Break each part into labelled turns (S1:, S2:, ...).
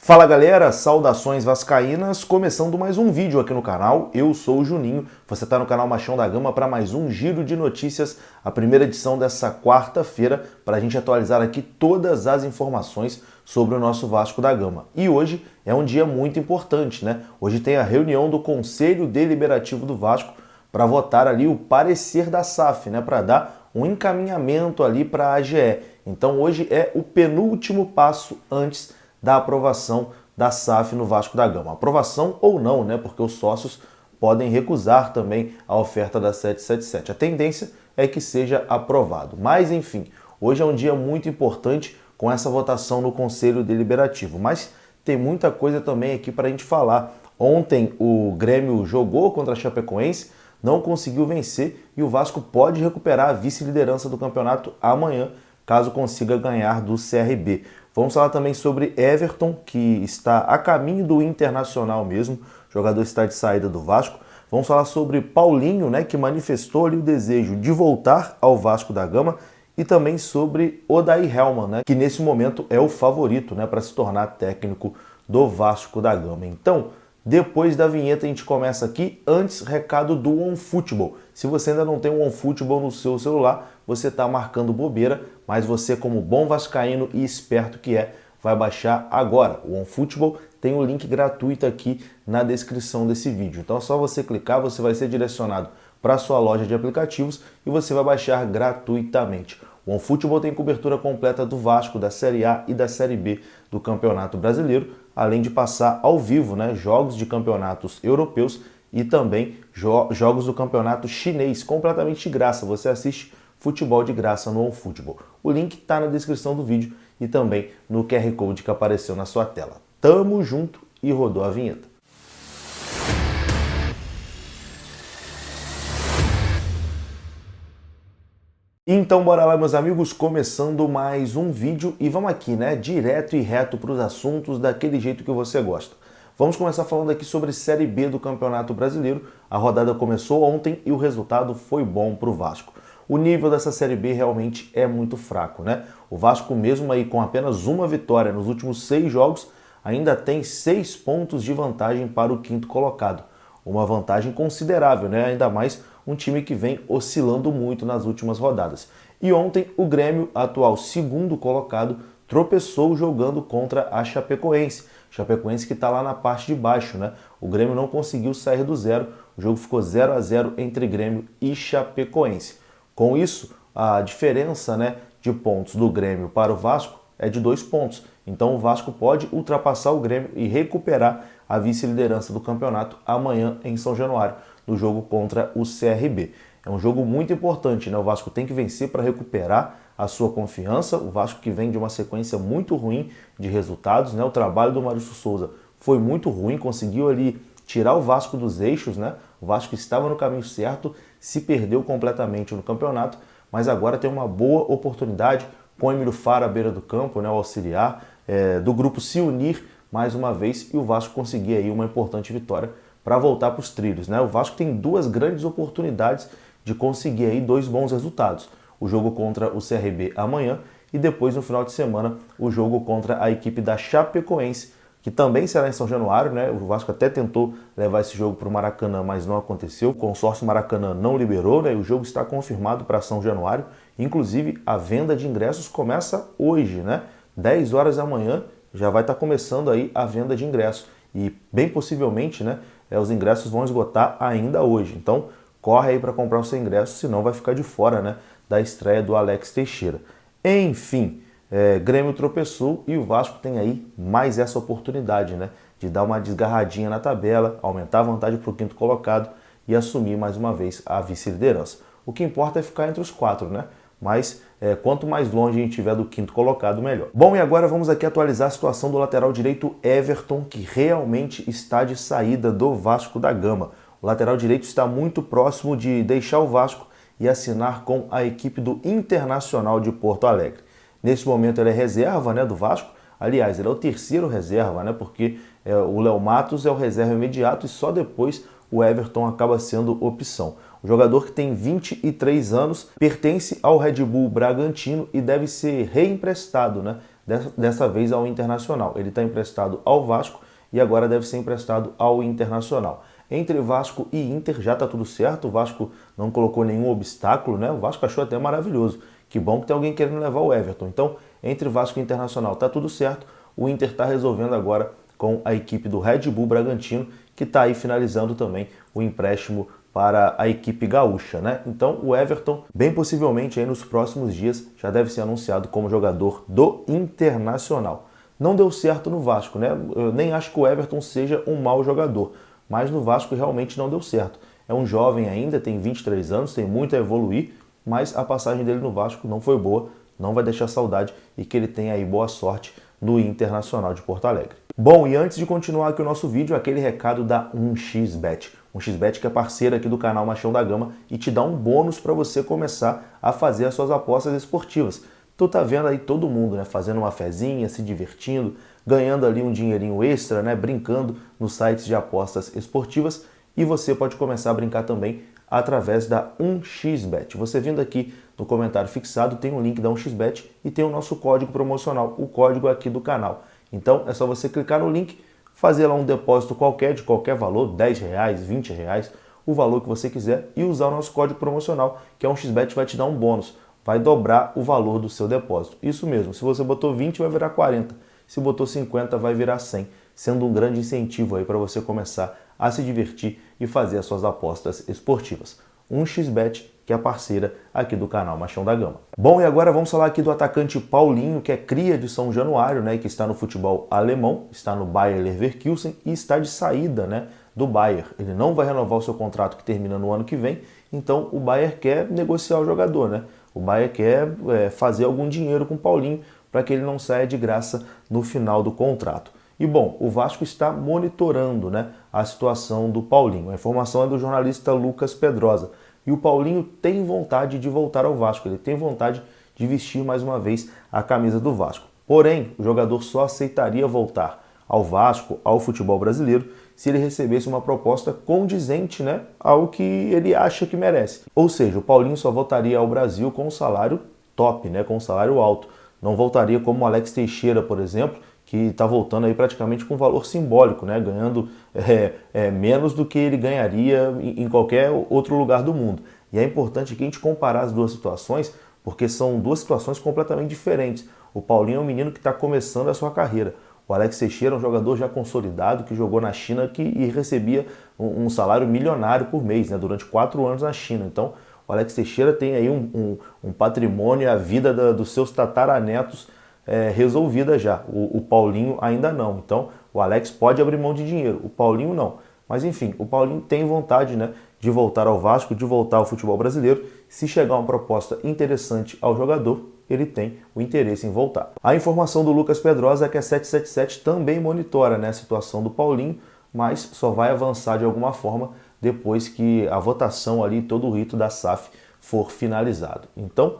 S1: Fala galera, saudações vascaínas, começando mais um vídeo aqui no canal. Eu sou o Juninho, você está no canal Machão da Gama para mais um giro de notícias, a primeira edição dessa quarta-feira, para a gente atualizar aqui todas as informações sobre o nosso Vasco da Gama. E hoje é um dia muito importante, né? Hoje tem a reunião do Conselho Deliberativo do Vasco para votar ali o parecer da SAF, né? Para dar um encaminhamento ali para a AGE. Então hoje é o penúltimo passo antes da aprovação da SAF no Vasco da Gama. Aprovação ou não, né? Porque os sócios podem recusar também a oferta da 777. A tendência é que seja aprovado. Mas, enfim, hoje é um dia muito importante com essa votação no Conselho Deliberativo. Mas tem muita coisa também aqui para a gente falar. Ontem o Grêmio jogou contra a Chapecoense, não conseguiu vencer e o Vasco pode recuperar a vice-liderança do campeonato amanhã, caso consiga ganhar do CRB. Vamos falar também sobre Everton, que está a caminho do Internacional mesmo, o jogador está de saída do Vasco. Vamos falar sobre Paulinho, né, que manifestou ali o desejo de voltar ao Vasco da Gama, e também sobre Odair Hellmann, né, que nesse momento é o favorito, né, para se tornar técnico do Vasco da Gama. Então, depois da vinheta a gente começa aqui. Antes, recado do OneFootball. Se você ainda não tem o OneFootball no seu celular, você está marcando bobeira, mas você, como bom vascaíno e esperto que é, vai baixar agora. O OneFootball tem o link gratuito aqui na descrição desse vídeo. Então é só você clicar, você vai ser direcionado para a sua loja de aplicativos e você vai baixar gratuitamente. O OneFootball tem cobertura completa do Vasco, da Série A e da Série B do Campeonato Brasileiro, além de passar ao vivo, né, jogos de campeonatos europeus e também jogos do campeonato chinês, completamente de graça. Você assiste futebol de graça no OneFootball. O link está na descrição do vídeo e também no QR Code que apareceu na sua tela. Tamo junto e rodou a vinheta. Então bora lá, meus amigos, começando mais um vídeo e vamos aqui, né, direto e reto para os assuntos daquele jeito que você gosta. Vamos começar falando aqui sobre Série B do Campeonato Brasileiro. A rodada começou ontem e o resultado foi bom para o Vasco. O nível dessa Série B realmente é muito fraco, né? O Vasco, mesmo aí com apenas uma vitória nos últimos 6 jogos, ainda tem 6 pontos de vantagem para o quinto colocado. Uma vantagem considerável, né? Ainda mais um time que vem oscilando muito nas últimas rodadas. E ontem o Grêmio, atual segundo colocado, tropeçou jogando contra a Chapecoense. Chapecoense que está lá na parte de baixo, né? O Grêmio não conseguiu sair do zero, o jogo ficou 0-0 entre Grêmio e Chapecoense. Com isso, a diferença, né, de pontos do Grêmio para o Vasco é de 2 pontos. Então o Vasco pode ultrapassar o Grêmio e recuperar a vice-liderança do campeonato amanhã em São Januário, no jogo contra o CRB. É um jogo muito importante, né? O Vasco tem que vencer para recuperar a sua confiança. O Vasco que vem de uma sequência muito ruim de resultados, né? O trabalho do Maurício Souza foi muito ruim, conseguiu ali tirar o Vasco dos eixos, né? O Vasco estava no caminho certo, se perdeu completamente no campeonato, mas agora tem uma boa oportunidade com o Emílio Fara à beira do campo, né? O auxiliar do grupo se unir mais uma vez e o Vasco conseguir aí uma importante vitória para voltar para os trilhos, né? O Vasco tem 2 grandes oportunidades de conseguir aí 2 bons resultados. O jogo contra o CRB amanhã e depois no final de semana o jogo contra a equipe da Chapecoense, que também será em São Januário, né? O Vasco até tentou levar esse jogo para o Maracanã, mas não aconteceu. O consórcio Maracanã não liberou, né? O jogo está confirmado para São Januário. Inclusive, a venda de ingressos começa hoje, né? 10 horas da manhã já vai estar começando aí a venda de ingressos. E bem possivelmente, né, os ingressos vão esgotar ainda hoje. Então, corre aí para comprar o seu ingresso, senão vai ficar de fora, né, da estreia do Alex Teixeira. Enfim, Grêmio tropeçou e o Vasco tem aí mais essa oportunidade, né, de dar uma desgarradinha na tabela, aumentar a vantagem para o quinto colocado e assumir mais uma vez a vice-liderança. O que importa é ficar entre os 4, né? Mas quanto mais longe a gente estiver do quinto colocado, melhor. Bom, e agora vamos aqui atualizar a situação do lateral direito Everton, que realmente está de saída do Vasco da Gama. O lateral direito está muito próximo de deixar o Vasco e assinar com a equipe do Internacional de Porto Alegre. Nesse momento ele é reserva, né, do Vasco. Aliás, ele é o terceiro reserva, né, porque o Léo Matos é o reserva imediato e só depois o Everton acaba sendo opção. O jogador, que tem 23 anos, pertence ao Red Bull Bragantino e deve ser reemprestado, né, dessa vez ao Internacional. Ele está emprestado ao Vasco e agora deve ser emprestado ao Internacional. Entre Vasco e Inter já está tudo certo, o Vasco não colocou nenhum obstáculo, né? O Vasco achou até maravilhoso. Que bom que tem alguém querendo levar o Everton. Então, entre Vasco e Internacional está tudo certo, o Inter está resolvendo agora com a equipe do Red Bull Bragantino, que está aí finalizando também o empréstimo para a equipe gaúcha, né? Então o Everton, bem possivelmente aí nos próximos dias, já deve ser anunciado como jogador do Internacional. Não deu certo no Vasco, né? Eu nem acho que o Everton seja um mau jogador, mas no Vasco realmente não deu certo. É um jovem ainda, tem 23 anos, tem muito a evoluir, mas a passagem dele no Vasco não foi boa, não vai deixar saudade e que ele tenha aí boa sorte no Internacional de Porto Alegre. Bom, e antes de continuar aqui o nosso vídeo, aquele recado da 1xBet. 1xBet que é parceira aqui do canal Machão da Gama e te dá um bônus para você começar a fazer as suas apostas esportivas. Tu tá vendo aí todo mundo, né, fazendo uma fezinha, se divertindo, ganhando ali um dinheirinho extra, né, brincando nos sites de apostas esportivas, e você pode começar a brincar também através da 1xBet. Você vindo aqui no comentário fixado tem um link da 1xBet e tem o nosso código promocional, o código aqui do canal. Então é só você clicar no link, fazer lá um depósito qualquer, de qualquer valor, R$10, R$20, o valor que você quiser, e usar o nosso código promocional, que a 1xBet vai te dar um bônus, vai dobrar o valor do seu depósito. Isso mesmo, se você botou 20 vai virar 40, se botou 50 vai virar 100, sendo um grande incentivo aí para você começar a se divertir e fazer as suas apostas esportivas. 1xBet, que é a parceira aqui do canal Machão da Gama. Bom, e agora vamos falar aqui do atacante Paulinho, que é cria de São Januário, né, que está no futebol alemão, está no Bayer Leverkusen e está de saída, né, do Bayer. Ele não vai renovar o seu contrato que termina no ano que vem, então o Bayer quer negociar o jogador, né? O Bayer quer fazer algum dinheiro com o Paulinho para que ele não saia de graça no final do contrato. E bom, o Vasco está monitorando, né, a situação do Paulinho. A informação é do jornalista Lucas Pedrosa. E o Paulinho tem vontade de voltar ao Vasco, ele tem vontade de vestir mais uma vez a camisa do Vasco. Porém, o jogador só aceitaria voltar ao Vasco, ao futebol brasileiro, se ele recebesse uma proposta condizente, né, ao que ele acha que merece. Ou seja, o Paulinho só voltaria ao Brasil com um salário top, né, com um salário alto. Não voltaria como o Alex Teixeira, por exemplo, que está voltando aí praticamente com valor simbólico, né? Ganhando menos do que ele ganharia em qualquer outro lugar do mundo. E é importante que a gente comparar as duas situações, porque são duas situações completamente diferentes. O Paulinho é um menino que está começando a sua carreira. O Alex Teixeira é um jogador já consolidado, que jogou na China e recebia um salário milionário por mês, né? Durante 4 anos na China. Então, o Alex Teixeira tem aí um patrimônio, a vida dos seus tataranetos resolvida já. O Paulinho ainda não. Então o Alex pode abrir mão de dinheiro, o Paulinho não. Mas enfim, o Paulinho tem vontade, né, de voltar ao Vasco, de voltar ao futebol brasileiro. Se chegar uma proposta interessante ao jogador, ele tem o interesse em voltar. A informação do Lucas Pedrosa é que a 777 também monitora, né, a situação do Paulinho, mas só vai avançar de alguma forma depois que a votação ali, todo o rito da SAF for finalizado. Então,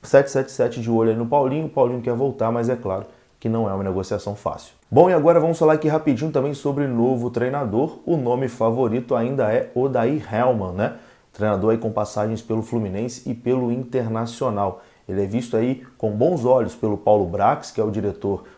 S1: 777 de olho aí no Paulinho, o Paulinho quer voltar, mas é claro que não é uma negociação fácil. Bom, e agora vamos falar aqui rapidinho também sobre novo treinador. O nome favorito ainda é Odair Hellmann, né? Treinador aí com passagens pelo Fluminense e pelo Internacional. Ele é visto aí com bons olhos pelo Paulo Brax, que é o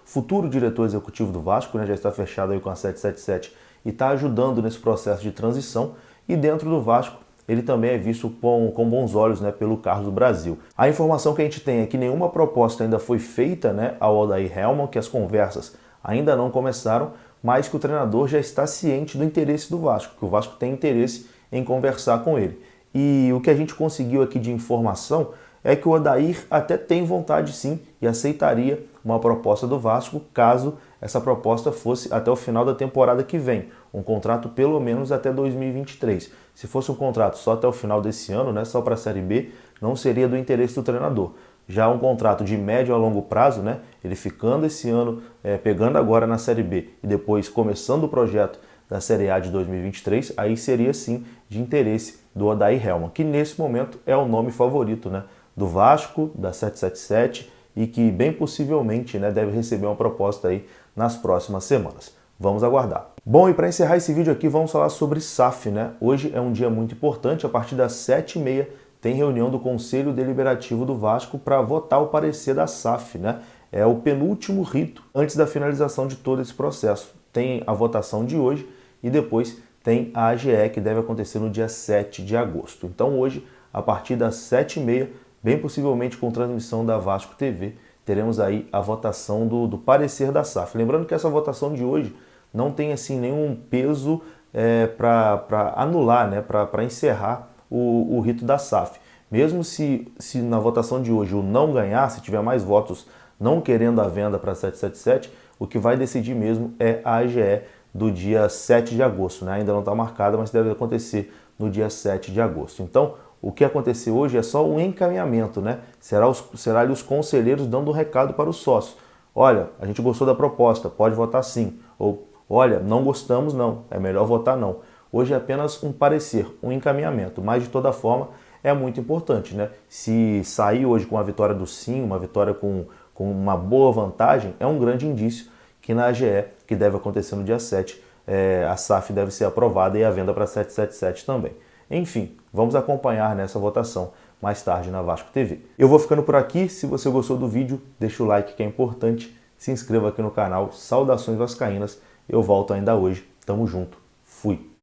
S1: futuro diretor executivo do Vasco, né? Já está fechado aí com a 777 e está ajudando nesse processo de transição. E dentro do Vasco, ele também é visto com bons olhos, né, pelo Carlos Brasil. A informação que a gente tem é que nenhuma proposta ainda foi feita, né, ao Odair Hellmann, que as conversas ainda não começaram, mas que o treinador já está ciente do interesse do Vasco, que o Vasco tem interesse em conversar com ele. E o que a gente conseguiu aqui de informação é que o Odair até tem vontade sim e aceitaria uma proposta do Vasco caso essa proposta fosse até o final da temporada que vem, um contrato pelo menos até 2023. Se fosse um contrato só até o final desse ano, né, só para a Série B, não seria do interesse do treinador. Já um contrato de médio a longo prazo, né, ele ficando esse ano, pegando agora na Série B e depois começando o projeto da Série A de 2023, aí seria sim de interesse do Odair Hellmann, que nesse momento é o nome favorito, né, do Vasco, da 777, e que bem possivelmente, né, deve receber uma proposta aí nas próximas semanas. Vamos aguardar. Bom, e para encerrar esse vídeo aqui, vamos falar sobre SAF, né? Hoje é um dia muito importante, a partir das 7h30 tem reunião do Conselho Deliberativo do Vasco para votar o parecer da SAF, né? é o penúltimo rito antes da finalização de todo esse processo. Tem a votação de hoje e depois tem a AGE, que deve acontecer no dia 7 de agosto. Então hoje, a partir das 7h30, bem possivelmente com transmissão da Vasco TV, teremos aí a votação do parecer da SAF. Lembrando que essa votação de hoje não tem assim nenhum peso para anular, né, para encerrar o rito da SAF. Mesmo se na votação de hoje o não ganhar, se tiver mais votos não querendo a venda para 777, o que vai decidir mesmo é a AGE do dia 7 de agosto. Né? Ainda não está marcada, mas deve acontecer no dia 7 de agosto. Então, o que aconteceu hoje é só um encaminhamento, né? Será ali os conselheiros dando um recado para os sócios. Olha, a gente gostou da proposta, pode votar sim. Ou, olha, não gostamos não, é melhor votar não. Hoje é apenas um parecer, um encaminhamento, mas de toda forma é muito importante, né? Se sair hoje com a vitória do sim, uma vitória com uma boa vantagem, é um grande indício que na AGE, que deve acontecer no dia 7, a SAF deve ser aprovada e a venda para 777 também. Enfim, vamos acompanhar nessa votação mais tarde na Vasco TV. Eu vou ficando por aqui. Se você gostou do vídeo, deixa o like que é importante. Se inscreva aqui no canal. Saudações vascaínas. Eu volto ainda hoje. Tamo junto. Fui.